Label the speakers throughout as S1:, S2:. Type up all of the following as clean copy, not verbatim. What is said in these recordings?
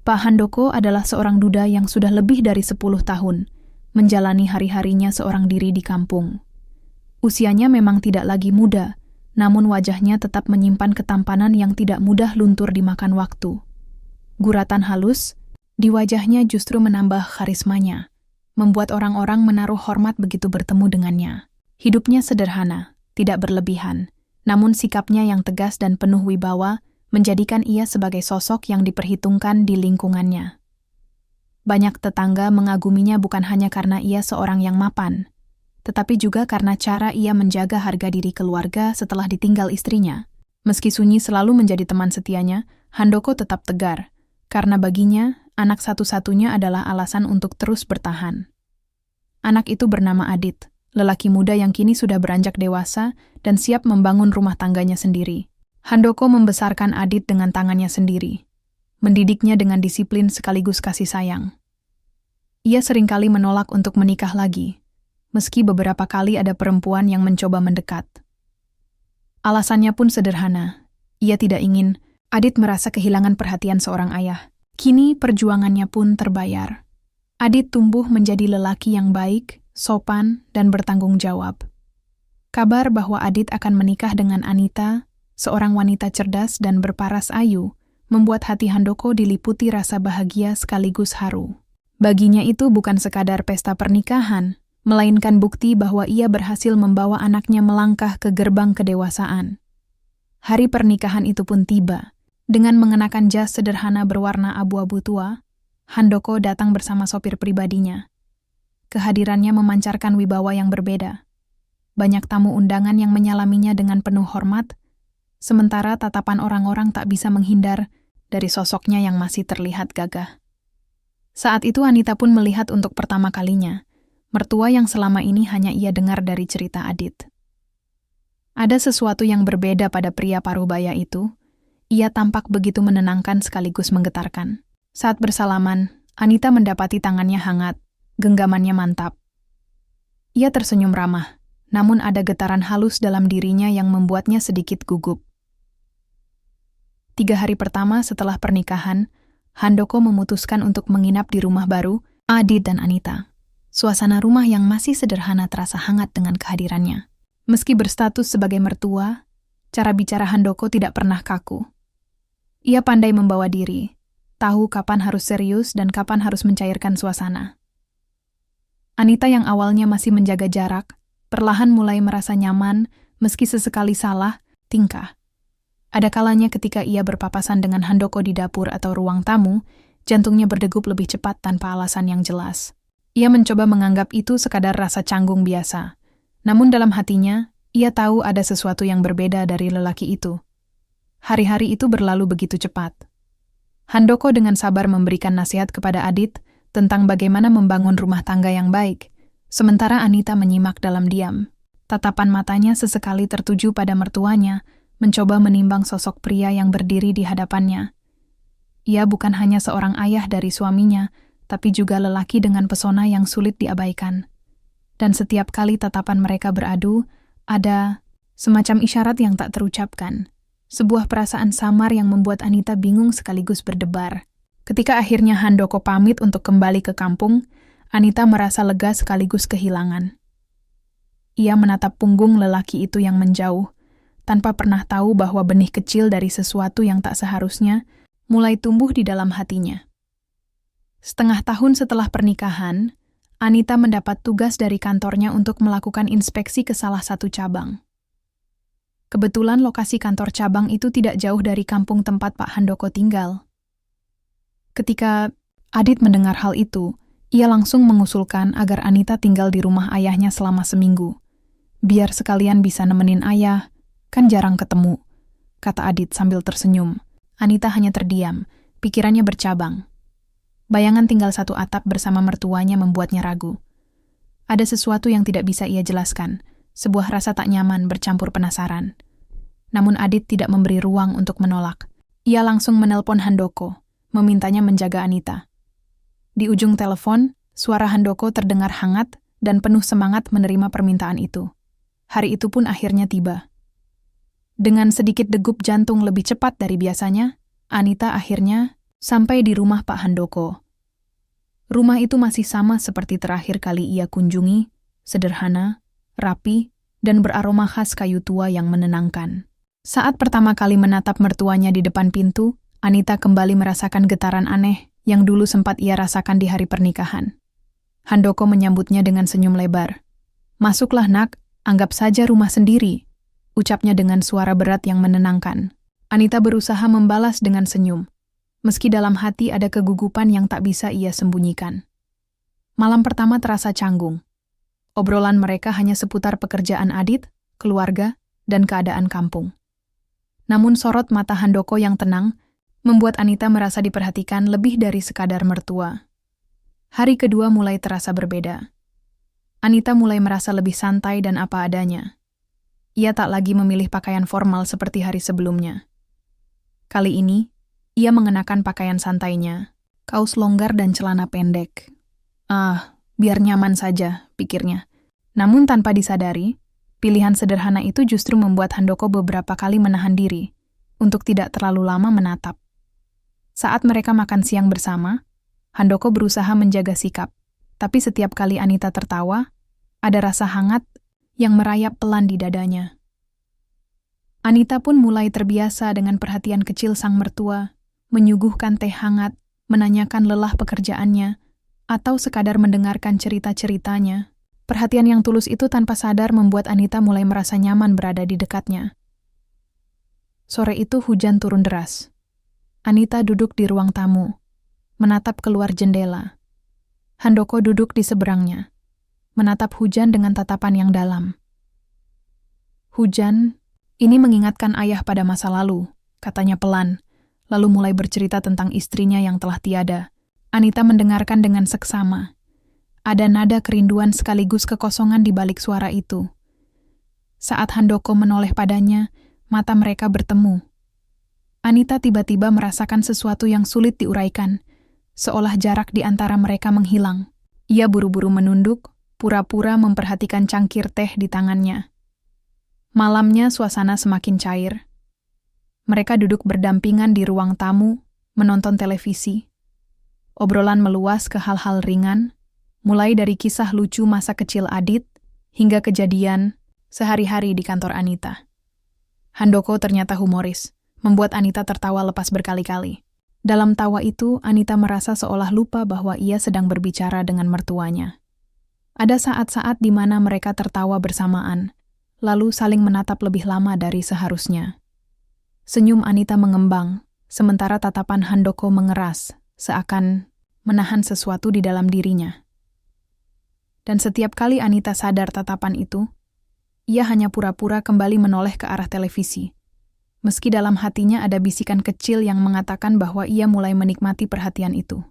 S1: Pak Handoko adalah seorang duda yang sudah lebih dari 10 tahun, menjalani hari-harinya seorang diri di kampung. Usianya memang tidak lagi muda, namun wajahnya tetap menyimpan ketampanan yang tidak mudah luntur dimakan waktu. Guratan halus di wajahnya justru menambah karismanya, membuat orang-orang menaruh hormat begitu bertemu dengannya. Hidupnya sederhana, tidak berlebihan, namun sikapnya yang tegas dan penuh wibawa menjadikan ia sebagai sosok yang diperhitungkan di lingkungannya. Banyak tetangga mengaguminya bukan hanya karena ia seorang yang mapan, tetapi juga karena cara ia menjaga harga diri keluarga setelah ditinggal istrinya. Meski sunyi selalu menjadi teman setianya, Handoko tetap tegar, karena baginya, anak satu-satunya adalah alasan untuk terus bertahan. Anak itu bernama Adit, lelaki muda yang kini sudah beranjak dewasa dan siap membangun rumah tangganya sendiri. Handoko membesarkan Adit dengan tangannya sendiri, mendidiknya dengan disiplin sekaligus kasih sayang. Ia seringkali menolak untuk menikah lagi, meski beberapa kali ada perempuan yang mencoba mendekat. Alasannya pun sederhana, ia tidak ingin Adit merasa kehilangan perhatian seorang ayah. Kini perjuangannya pun terbayar. Adit tumbuh menjadi lelaki yang baik, sopan, dan bertanggung jawab. Kabar bahwa Adit akan menikah dengan Anita, seorang wanita cerdas dan berparas ayu, membuat hati Handoko diliputi rasa bahagia sekaligus haru. Baginya itu bukan sekadar pesta pernikahan, melainkan bukti bahwa ia berhasil membawa anaknya melangkah ke gerbang kedewasaan. Hari pernikahan itu pun tiba. Dengan mengenakan jas sederhana berwarna abu-abu tua, Handoko datang bersama sopir pribadinya. Kehadirannya memancarkan wibawa yang berbeda. Banyak tamu undangan yang menyalaminya dengan penuh hormat, sementara tatapan orang-orang tak bisa menghindar dari sosoknya yang masih terlihat gagah. Saat itu Anita pun melihat untuk pertama kalinya, mertua yang selama ini hanya ia dengar dari cerita Adit. Ada sesuatu yang berbeda pada pria parubaya itu. Ia tampak begitu menenangkan sekaligus menggetarkan. Saat bersalaman, Anita mendapati tangannya hangat, genggamannya mantap. Ia tersenyum ramah, namun ada getaran halus dalam dirinya yang membuatnya sedikit gugup. 3 hari pertama setelah pernikahan, Handoko memutuskan untuk menginap di rumah baru Adit dan Anita. Suasana rumah yang masih sederhana terasa hangat dengan kehadirannya. Meski berstatus sebagai mertua, cara bicara Handoko tidak pernah kaku. Ia pandai membawa diri, tahu kapan harus serius dan kapan harus mencairkan suasana. Anita yang awalnya masih menjaga jarak, perlahan mulai merasa nyaman meski sesekali salah tingkah. Ada kalanya ketika ia berpapasan dengan Handoko di dapur atau ruang tamu, jantungnya berdegup lebih cepat tanpa alasan yang jelas. Ia mencoba menganggap itu sekadar rasa canggung biasa. Namun dalam hatinya, ia tahu ada sesuatu yang berbeda dari lelaki itu. Hari-hari itu berlalu begitu cepat. Handoko dengan sabar memberikan nasihat kepada Adit tentang bagaimana membangun rumah tangga yang baik, sementara Anita menyimak dalam diam. Tatapan matanya sesekali tertuju pada mertuanya, mencoba menimbang sosok pria yang berdiri di hadapannya. Ia bukan hanya seorang ayah dari suaminya, tapi juga lelaki dengan pesona yang sulit diabaikan. Dan setiap kali tatapan mereka beradu, ada semacam isyarat yang tak terucapkan. Sebuah perasaan samar yang membuat Anita bingung sekaligus berdebar. Ketika akhirnya Handoko pamit untuk kembali ke kampung, Anita merasa lega sekaligus kehilangan. Ia menatap punggung lelaki itu yang menjauh, tanpa pernah tahu bahwa benih kecil dari sesuatu yang tak seharusnya mulai tumbuh di dalam hatinya. 1/2 tahun setelah pernikahan, Anita mendapat tugas dari kantornya untuk melakukan inspeksi ke salah satu cabang. Kebetulan lokasi kantor cabang itu tidak jauh dari kampung tempat Pak Handoko tinggal. Ketika Adit mendengar hal itu, ia langsung mengusulkan agar Anita tinggal di rumah ayahnya selama seminggu. Biar sekalian bisa nemenin ayah, kan jarang ketemu, kata Adit sambil tersenyum. Anita hanya terdiam, pikirannya bercabang. Bayangan tinggal satu atap bersama mertuanya membuatnya ragu. Ada sesuatu yang tidak bisa ia jelaskan, sebuah rasa tak nyaman bercampur penasaran. Namun Adit tidak memberi ruang untuk menolak. Ia langsung menelpon Handoko, memintanya menjaga Anita. Di ujung telepon, suara Handoko terdengar hangat dan penuh semangat menerima permintaan itu. Hari itu pun akhirnya tiba. Dengan sedikit degup jantung lebih cepat dari biasanya, Anita akhirnya Sampai di rumah Pak Handoko. Rumah itu masih sama seperti terakhir kali ia kunjungi, sederhana, rapi, dan beraroma khas kayu tua yang menenangkan. Saat pertama kali menatap mertuanya di depan pintu, Anita kembali merasakan getaran aneh yang dulu sempat ia rasakan di hari pernikahan. Handoko menyambutnya dengan senyum lebar. "Masuklah nak, anggap saja rumah sendiri," ucapnya dengan suara berat yang menenangkan. Anita berusaha membalas dengan senyum, meski dalam hati ada kegugupan yang tak bisa ia sembunyikan. Malam pertama terasa canggung. Obrolan mereka hanya seputar pekerjaan Adit, keluarga, dan keadaan kampung. Namun sorot mata Handoko yang tenang membuat Anita merasa diperhatikan lebih dari sekadar mertua. Hari kedua mulai terasa berbeda. Anita mulai merasa lebih santai dan apa adanya. Ia tak lagi memilih pakaian formal seperti hari sebelumnya. Kali ini, ia mengenakan pakaian santainya, kaos longgar dan celana pendek. Biar nyaman saja, pikirnya. Namun tanpa disadari, pilihan sederhana itu justru membuat Handoko beberapa kali menahan diri untuk tidak terlalu lama menatap. Saat mereka makan siang bersama, Handoko berusaha menjaga sikap, tapi setiap kali Anita tertawa, ada rasa hangat yang merayap pelan di dadanya. Anita pun mulai terbiasa dengan perhatian kecil sang mertua, menyuguhkan teh hangat, menanyakan lelah pekerjaannya, atau sekadar mendengarkan cerita-ceritanya. Perhatian yang tulus itu tanpa sadar membuat Anita mulai merasa nyaman berada di dekatnya. Sore itu hujan turun deras. Anita duduk di ruang tamu, menatap keluar jendela. Handoko duduk di seberangnya, menatap hujan dengan tatapan yang dalam. "Hujan, ini mengingatkan ayah pada masa lalu," katanya pelan, lalu mulai bercerita tentang istrinya yang telah tiada. Anita mendengarkan dengan seksama. Ada nada kerinduan sekaligus kekosongan di balik suara itu. Saat Handoko menoleh padanya, mata mereka bertemu. Anita tiba-tiba merasakan sesuatu yang sulit diuraikan, seolah jarak di antara mereka menghilang. Ia buru-buru menunduk, pura-pura memperhatikan cangkir teh di tangannya. Malamnya suasana semakin cair. Mereka duduk berdampingan di ruang tamu, menonton televisi. Obrolan meluas ke hal-hal ringan, mulai dari kisah lucu masa kecil Adit, hingga kejadian sehari-hari di kantor Anita. Handoko ternyata humoris, membuat Anita tertawa lepas berkali-kali. Dalam tawa itu, Anita merasa seolah lupa bahwa ia sedang berbicara dengan mertuanya. Ada saat-saat di mana mereka tertawa bersamaan, lalu saling menatap lebih lama dari seharusnya. Senyum Anita mengembang, sementara tatapan Handoko mengeras, seakan menahan sesuatu di dalam dirinya. Dan setiap kali Anita sadar tatapan itu, ia hanya pura-pura kembali menoleh ke arah televisi. Meski dalam hatinya ada bisikan kecil yang mengatakan bahwa ia mulai menikmati perhatian itu.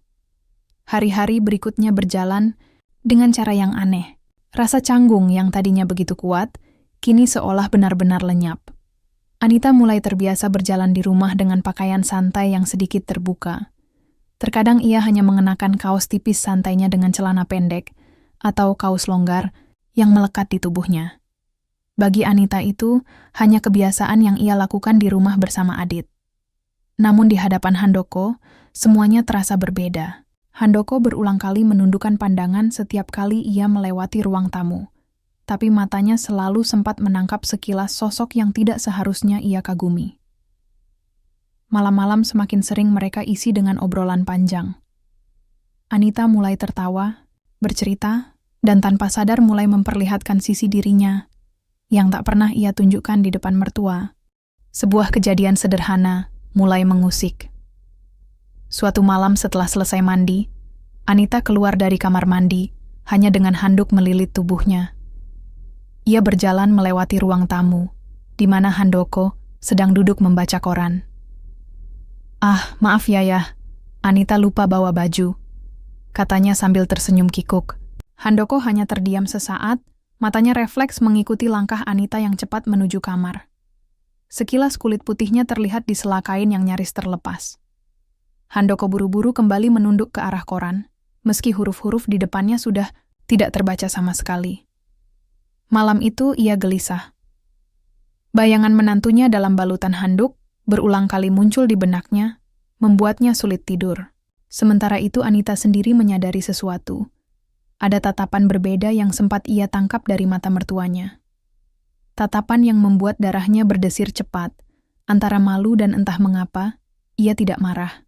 S1: Hari-hari berikutnya berjalan dengan cara yang aneh. Rasa canggung yang tadinya begitu kuat, kini seolah benar-benar lenyap. Anita mulai terbiasa berjalan di rumah dengan pakaian santai yang sedikit terbuka. Terkadang ia hanya mengenakan kaos tipis santainya dengan celana pendek, atau kaos longgar yang melekat di tubuhnya. Bagi Anita itu hanya kebiasaan yang ia lakukan di rumah bersama Adit. Namun di hadapan Handoko, semuanya terasa berbeda. Handoko berulang kali menundukkan pandangan setiap kali ia melewati ruang tamu, tapi matanya selalu sempat menangkap sekilas sosok yang tidak seharusnya ia kagumi. Malam-malam semakin sering mereka isi dengan obrolan panjang. Anita mulai tertawa, bercerita, dan tanpa sadar mulai memperlihatkan sisi dirinya yang tak pernah ia tunjukkan di depan mertua. Sebuah kejadian sederhana mulai mengusik. Suatu malam setelah selesai mandi, Anita keluar dari kamar mandi hanya dengan handuk melilit tubuhnya. Ia berjalan melewati ruang tamu, di mana Handoko sedang duduk membaca koran. Maaf Yayah, Anita lupa bawa baju," katanya sambil tersenyum kikuk. Handoko hanya terdiam sesaat, matanya refleks mengikuti langkah Anita yang cepat menuju kamar. Sekilas kulit putihnya terlihat di sela kain yang nyaris terlepas. Handoko buru-buru kembali menunduk ke arah koran, meski huruf-huruf di depannya sudah tidak terbaca sama sekali. Malam itu ia gelisah. Bayangan menantunya dalam balutan handuk berulang kali muncul di benaknya, membuatnya sulit tidur. Sementara itu Anita sendiri menyadari sesuatu. Ada tatapan berbeda yang sempat ia tangkap dari mata mertuanya. Tatapan yang membuat darahnya berdesir cepat. Antara malu dan entah mengapa, ia tidak marah.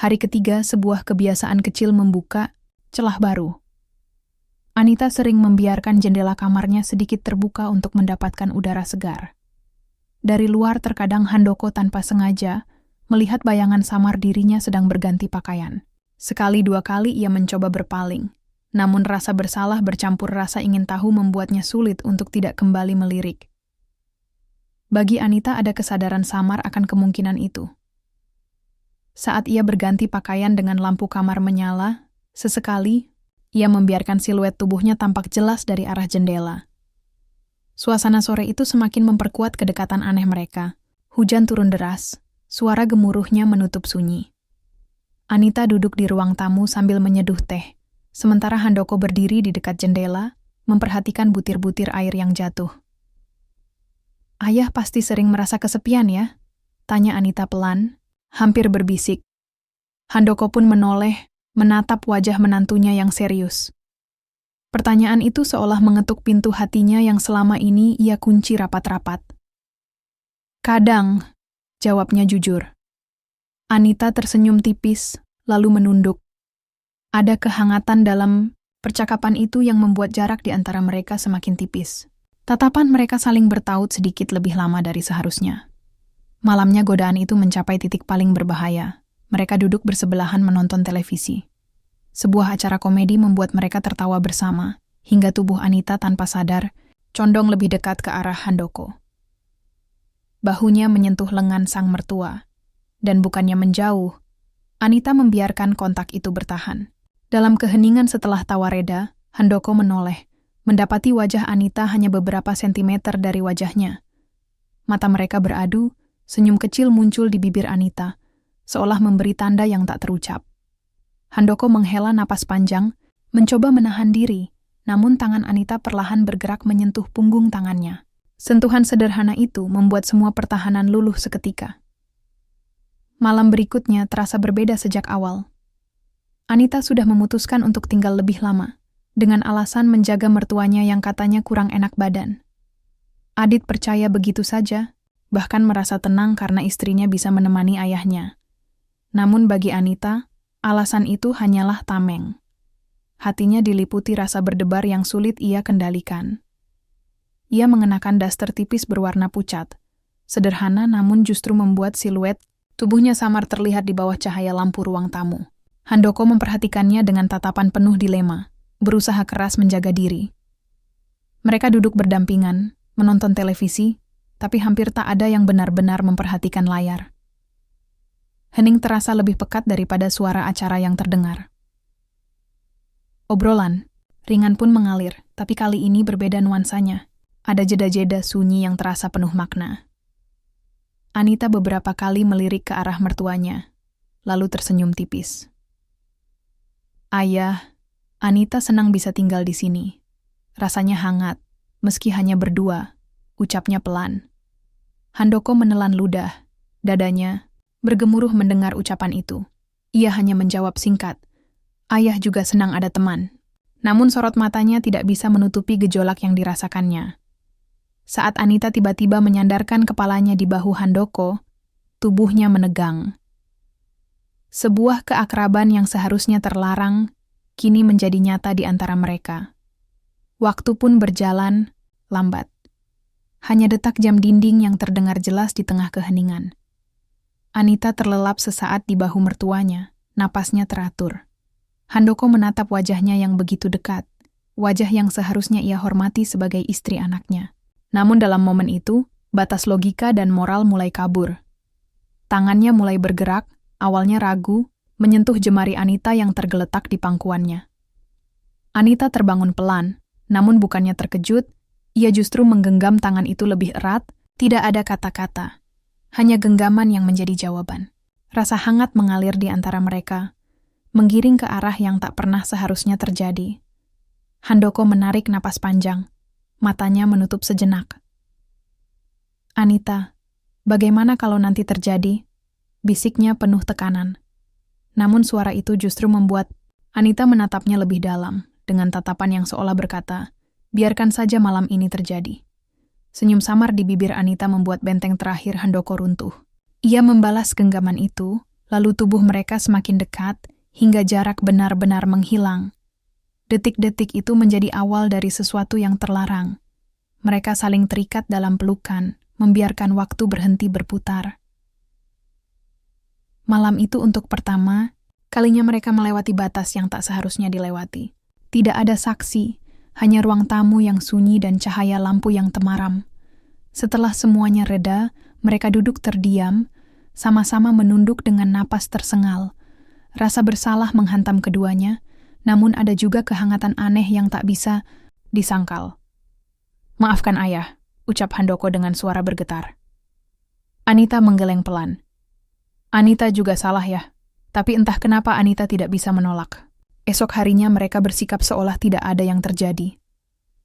S1: Hari ketiga, sebuah kebiasaan kecil membuka celah baru. Anita sering membiarkan jendela kamarnya sedikit terbuka untuk mendapatkan udara segar. Dari luar terkadang Handoko tanpa sengaja melihat bayangan samar dirinya sedang berganti pakaian. Sekali dua kali ia mencoba berpaling, namun rasa bersalah bercampur rasa ingin tahu membuatnya sulit untuk tidak kembali melirik. Bagi Anita ada kesadaran samar akan kemungkinan itu. Saat ia berganti pakaian dengan lampu kamar menyala, sesekali ia membiarkan siluet tubuhnya tampak jelas dari arah jendela. Suasana sore itu semakin memperkuat kedekatan aneh mereka. Hujan turun deras, suara gemuruhnya menutup sunyi. Anita duduk di ruang tamu sambil menyeduh teh, sementara Handoko berdiri di dekat jendela, memperhatikan butir-butir air yang jatuh. "Ayah pasti sering merasa kesepian ya?" tanya Anita pelan, hampir berbisik. Handoko pun menoleh, menatap wajah menantunya yang serius. Pertanyaan itu seolah mengetuk pintu hatinya yang selama ini ia kunci rapat-rapat. "Kadang," jawabnya jujur. Anita tersenyum tipis, lalu menunduk. Ada kehangatan dalam percakapan itu yang membuat jarak di antara mereka semakin tipis. Tatapan mereka saling bertaut sedikit lebih lama dari seharusnya. Malamnya godaan itu mencapai titik paling berbahaya. Mereka duduk bersebelahan menonton televisi. Sebuah acara komedi membuat mereka tertawa bersama, hingga tubuh Anita tanpa sadar condong lebih dekat ke arah Handoko. Bahunya menyentuh lengan sang mertua, dan bukannya menjauh, Anita membiarkan kontak itu bertahan. Dalam keheningan setelah tawa reda, Handoko menoleh, mendapati wajah Anita hanya beberapa sentimeter dari wajahnya. Mata mereka beradu, senyum kecil muncul di bibir Anita, seolah memberi tanda yang tak terucap. Handoko menghela napas panjang, mencoba menahan diri, namun tangan Anita perlahan bergerak menyentuh punggung tangannya. Sentuhan sederhana itu membuat semua pertahanan luluh seketika. Malam berikutnya terasa berbeda sejak awal. Anita sudah memutuskan untuk tinggal lebih lama, dengan alasan menjaga mertuanya yang katanya kurang enak badan. Adit percaya begitu saja, bahkan merasa tenang karena istrinya bisa menemani ayahnya. Namun bagi Anita, alasan itu hanyalah tameng. Hatinya diliputi rasa berdebar yang sulit ia kendalikan. Ia mengenakan daster tipis berwarna pucat, sederhana namun justru membuat siluet tubuhnya samar terlihat di bawah cahaya lampu ruang tamu. Handoko memperhatikannya dengan tatapan penuh dilema, berusaha keras menjaga diri. Mereka duduk berdampingan, menonton televisi, tapi hampir tak ada yang benar-benar memperhatikan layar. Hening terasa lebih pekat daripada suara acara yang terdengar. Obrolan ringan pun mengalir, tapi kali ini berbeda nuansanya. Ada jeda-jeda sunyi yang terasa penuh makna. Anita beberapa kali melirik ke arah mertuanya, lalu tersenyum tipis. "Ayah, Anita senang bisa tinggal di sini. Rasanya hangat, meski hanya berdua," ucapnya pelan. Handoko menelan ludah, dadanya bergemuruh mendengar ucapan itu. Ia hanya menjawab singkat, "Ayah juga senang ada teman." Namun sorot matanya tidak bisa menutupi gejolak yang dirasakannya. Saat Anita tiba-tiba menyandarkan kepalanya di bahu Handoko, tubuhnya menegang. Sebuah keakraban yang seharusnya terlarang, kini menjadi nyata di antara mereka. Waktu pun berjalan, lambat. Hanya detak jam dinding yang terdengar jelas di tengah keheningan. Anita terlelap sesaat di bahu mertuanya, napasnya teratur. Handoko menatap wajahnya yang begitu dekat, wajah yang seharusnya ia hormati sebagai istri anaknya. Namun dalam momen itu, batas logika dan moral mulai kabur. Tangannya mulai bergerak, awalnya ragu, menyentuh jemari Anita yang tergeletak di pangkuannya. Anita terbangun pelan, namun bukannya terkejut, ia justru menggenggam tangan itu lebih erat, tidak ada kata-kata. Hanya genggaman yang menjadi jawaban. Rasa hangat mengalir di antara mereka, menggiring ke arah yang tak pernah seharusnya terjadi. Handoko menarik napas panjang, matanya menutup sejenak. "Anita, bagaimana kalau nanti terjadi?" bisiknya penuh tekanan. Namun suara itu justru membuat Anita menatapnya lebih dalam, dengan tatapan yang seolah berkata, biarkan saja malam ini terjadi. Senyum samar di bibir Anita membuat benteng terakhir Handoko runtuh. Ia membalas genggaman itu, lalu tubuh mereka semakin dekat, hingga jarak benar-benar menghilang. Detik-detik itu menjadi awal dari sesuatu yang terlarang. Mereka saling terikat dalam pelukan, membiarkan waktu berhenti berputar. Malam itu untuk pertama kalinya mereka melewati batas yang tak seharusnya dilewati. Tidak ada saksi, hanya ruang tamu yang sunyi dan cahaya lampu yang temaram. Setelah semuanya reda, mereka duduk terdiam, sama-sama menunduk dengan napas tersengal. Rasa bersalah menghantam keduanya, namun ada juga kehangatan aneh yang tak bisa disangkal. Maafkan ayah, ucap Handoko dengan suara bergetar. Anita menggeleng pelan. Anita juga salah ya, tapi entah kenapa Anita tidak bisa menolak. Esok harinya mereka bersikap seolah tidak ada yang terjadi.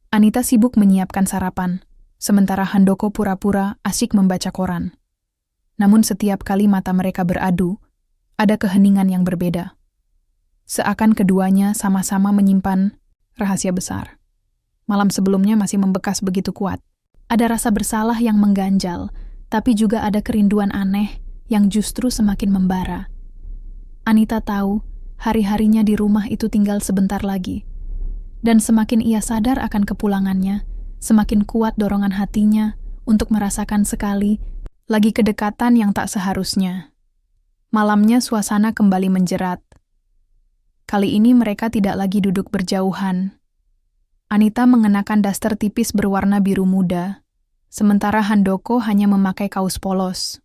S1: Anita sibuk menyiapkan sarapan, sementara Handoko pura-pura asyik membaca koran. Namun setiap kali mata mereka beradu, ada keheningan yang berbeda. Seakan keduanya sama-sama menyimpan rahasia besar. Malam sebelumnya masih membekas begitu kuat. Ada rasa bersalah yang mengganjal, tapi juga ada kerinduan aneh yang justru semakin membara. Anita tahu hari-harinya di rumah itu tinggal sebentar lagi. Dan semakin ia sadar akan kepulangannya, semakin kuat dorongan hatinya untuk merasakan sekali lagi kedekatan yang tak seharusnya. Malamnya suasana kembali menjerat. Kali ini mereka tidak lagi duduk berjauhan. Anita mengenakan daster tipis berwarna biru muda, sementara Handoko hanya memakai kaos polos.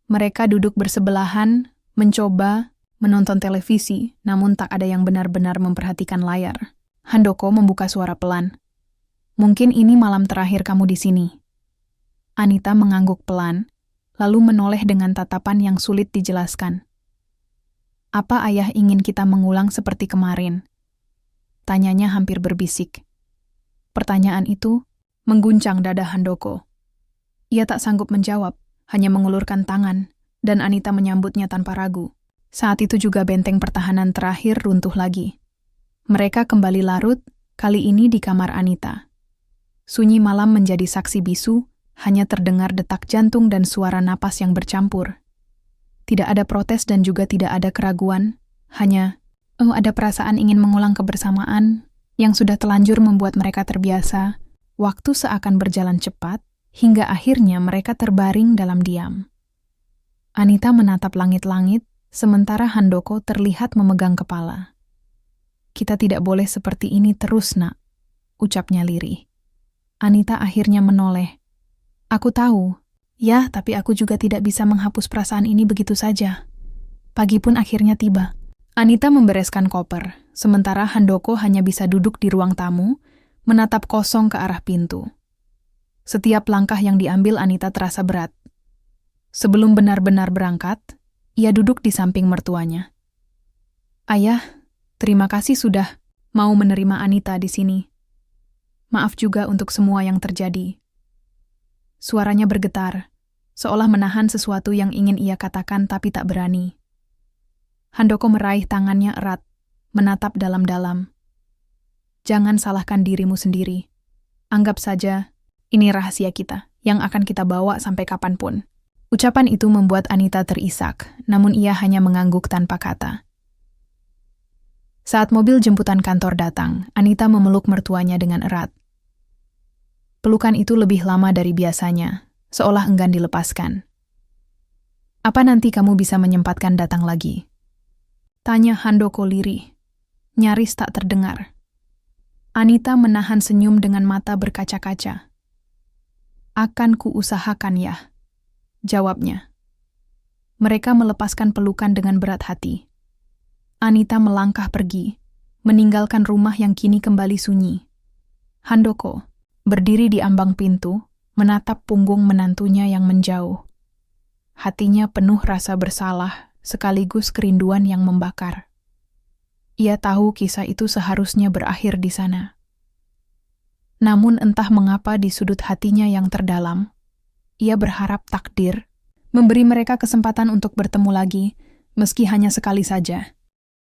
S1: Mereka duduk bersebelahan, mencoba menonton televisi, namun tak ada yang benar-benar memperhatikan layar. Handoko membuka suara pelan. Mungkin ini malam terakhir kamu di sini. Anita mengangguk pelan, lalu menoleh dengan tatapan yang sulit dijelaskan. Apa ayah ingin kita mengulang seperti kemarin? Tanyanya hampir berbisik. Pertanyaan itu mengguncang dada Handoko. Ia tak sanggup menjawab, hanya mengulurkan tangan, dan Anita menyambutnya tanpa ragu. Saat itu juga benteng pertahanan terakhir runtuh lagi. Mereka kembali larut, kali ini di kamar Anita. Sunyi malam menjadi saksi bisu, hanya terdengar detak jantung dan suara napas yang bercampur. Tidak ada protes dan juga tidak ada keraguan, hanya ada perasaan ingin mengulang kebersamaan yang sudah telanjur membuat mereka terbiasa. Waktu seakan berjalan cepat, hingga akhirnya mereka terbaring dalam diam. Anita menatap langit-langit, sementara Handoko terlihat memegang kepala. Kita tidak boleh seperti ini terus, nak, ucapnya lirih. Anita akhirnya menoleh. Aku tahu, ya, tapi aku juga tidak bisa menghapus perasaan ini begitu saja. Pagi pun akhirnya tiba. Anita membereskan koper, sementara Handoko hanya bisa duduk di ruang tamu, menatap kosong ke arah pintu. Setiap langkah yang diambil Anita terasa berat. Sebelum benar-benar berangkat, ia duduk di samping mertuanya. Ayah, terima kasih sudah mau menerima Anita di sini. Maaf juga untuk semua yang terjadi. Suaranya bergetar, seolah menahan sesuatu yang ingin ia katakan tapi tak berani. Handoko meraih tangannya erat, menatap dalam-dalam. Jangan salahkan dirimu sendiri. Anggap saja, ini rahasia kita, yang akan kita bawa sampai kapanpun. Ucapan itu membuat Anita terisak, namun ia hanya mengangguk tanpa kata. Saat mobil jemputan kantor datang, Anita memeluk mertuanya dengan erat. Pelukan itu lebih lama dari biasanya, seolah enggan dilepaskan. Apa nanti kamu bisa menyempatkan datang lagi? Tanya Handoko lirih, nyaris tak terdengar. Anita menahan senyum dengan mata berkaca-kaca. Akan kuusahakan ya, jawabnya. Mereka melepaskan pelukan dengan berat hati. Anita melangkah pergi, meninggalkan rumah yang kini kembali sunyi. Handoko berdiri di ambang pintu, menatap punggung menantunya yang menjauh. Hatinya penuh rasa bersalah, sekaligus kerinduan yang membakar. Ia tahu kisah itu seharusnya berakhir di sana. Namun entah mengapa di sudut hatinya yang terdalam, ia berharap takdir memberi mereka kesempatan untuk bertemu lagi, meski hanya sekali saja.